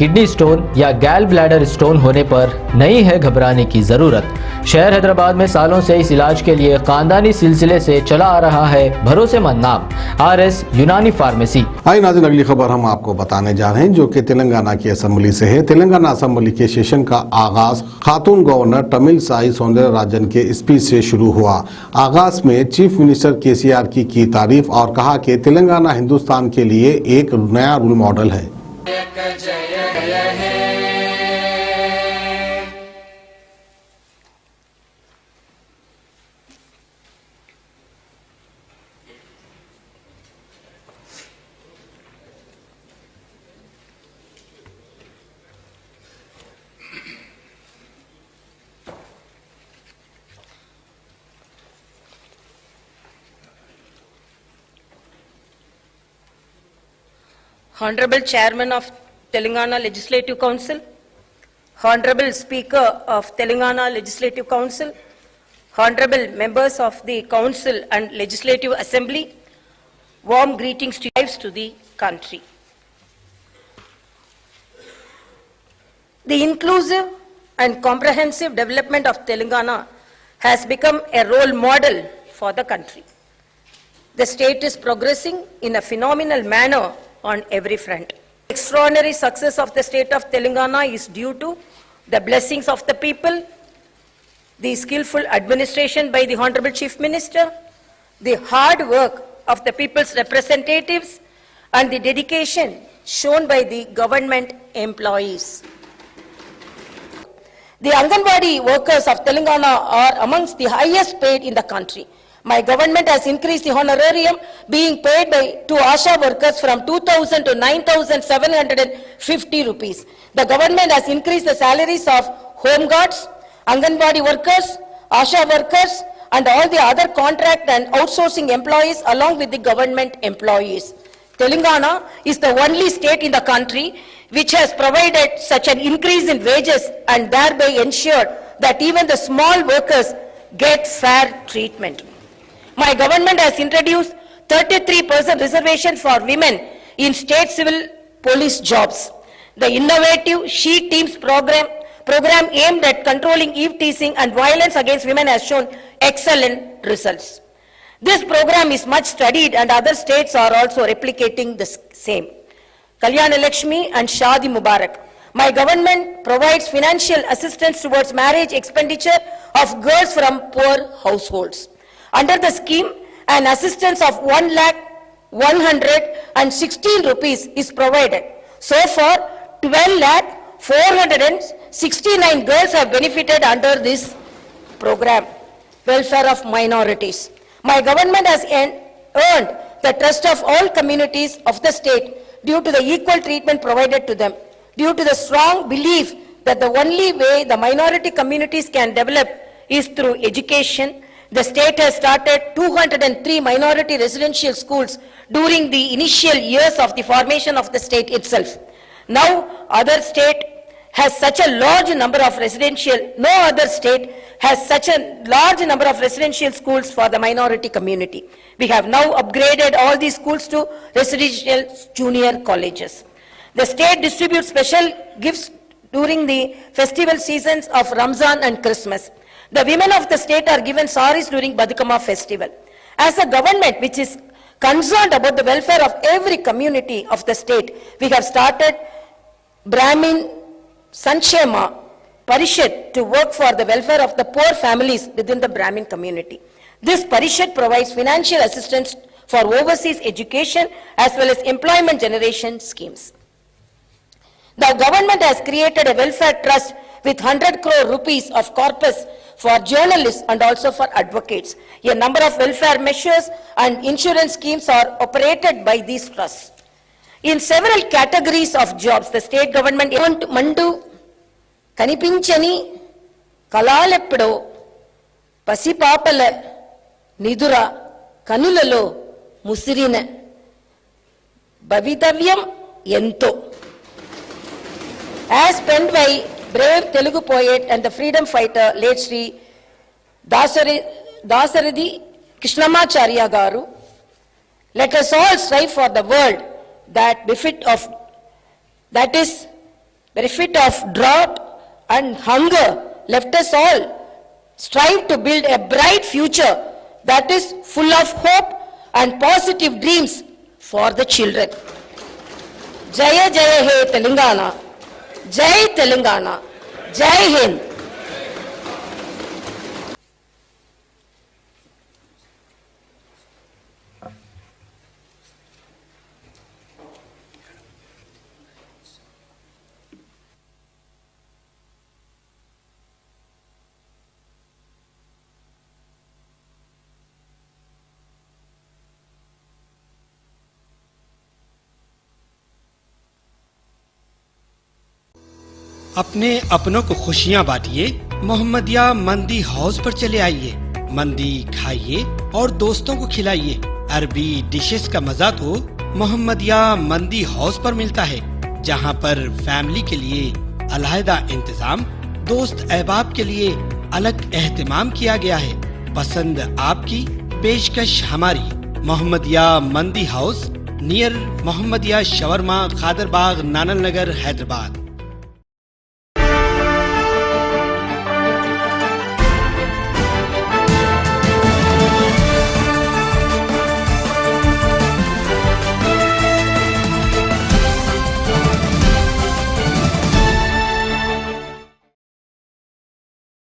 Kidney stone या गैल bladder stone होने पर नहीं है घबराने की जरूरत। शहर हैदराबाद में सालों से इस इलाज के लिए खानदानी सिलसिले से चला आ रहा है भरोसेमंद नाम RS यूनानी फार्मेसी। आइए नाज़रीन, अगली खबर हम आपको बताने जा रहे हैं जो कि तेलंगाना की असेंबली से है। तेलंगाना असेंबली के सेशन का आगाज खातून गवर्नर तमिलसाई सौंदरराजन के स्पीच से शुरू हुआ। आगाज में चीफ मिनिस्टर KCR की तारीफ और कहा कि तेलंगाना हिंदुस्तान के लिए एक नया रोल मॉडल है। Honorable Chairman of Telangana Legislative Council, Honorable Speaker of Telangana Legislative Council, Honorable members of the Council and Legislative Assembly, warm greetings to the country. The inclusive and comprehensive development of Telangana has become a role model for the country. The state is progressing in a phenomenal manner on every front. Extraordinary success of the state of Telangana is due to the blessings of the people, the skillful administration by the Honorable Chief Minister, the hard work of the people's representatives, and the dedication shown by the government employees. The Anganwadi workers of Telangana are amongst the highest paid in the country. My government has increased the honorarium being paid to ASHA workers from 2,000 to 9,750 rupees. The government has increased the salaries of home guards, Anganwadi workers, ASHA workers, and all the other contract and outsourcing employees along with the government employees. Telangana is the only state in the country which has provided such an increase in wages and thereby ensured that even the small workers get fair treatment. My government has introduced 33% reservation for women in state civil police jobs. The innovative She Teams program aimed at controlling eve teasing and violence against women has shown excellent results. This program is much studied and other states are also replicating the same. Kalyana Lakshmi and Shadi Mubarak. My government provides financial assistance towards marriage expenditure of girls from poor households. Under the scheme, an assistance of 1,116 rupees is provided. So far, 12,469 girls have benefited under this program, welfare of minorities. My government has earned the trust of all communities of the state due to the equal treatment provided to them, due to the strong belief that the only way the minority communities can develop is through education. The state has started 203 minority residential schools during the initial years of the formation of the state itself. Now, other state has such a large number of no other state has such a large number of residential schools for the minority community. We have now upgraded all these schools to residential junior colleges. The state distributes special gifts during the festival seasons of Ramzan and Christmas. The women of the state are given saris during Badukama festival. As a government which is concerned about the welfare of every community of the state, we have started Brahmin Sanchema Parishad to work for the welfare of the poor families within the Brahmin community. This Parishad provides financial assistance for overseas education as well as employment generation schemes. The government has created a welfare trust with 100 crore rupees of corpus for journalists and also for advocates. A number of welfare measures and insurance schemes are operated by these trusts. In several categories of jobs, the state government Mandu Kanipinchani Kalalepdo Pasipapala Nidura Kanulalo Musirine Bhavitavyam Yento. As penned by brave Telugu poet and the freedom fighter late Sri Dasaridhi Krishnamacharya Garu, let us all strive for the world that is benefit of drought and hunger left us all strive to build a bright future that is full of hope and positive dreams for the children. Jaya Jaya He Telangana, Jai Telangana, Jai Hind. अपने अपनों को खुशियां बांटिए, मोहम्मदिया मंदी house पर चले आइए। मंदी खाइए और दोस्तों को खिलाइए। अरबी डिशेस का मजा तो मोहम्मदिया मंदी हाउस पर मिलता है, जहां पर फैमिली के लिए अलहदा इंतजाम, दोस्त अहबाब के लिए अलग एहतमाम किया गया है। पसंद आपकी, पेशकश हमारी। मोहम्मदिया मंदी house near Mohammadia shawarma, Khadarbagh, नानल नगर, हैदराबाद।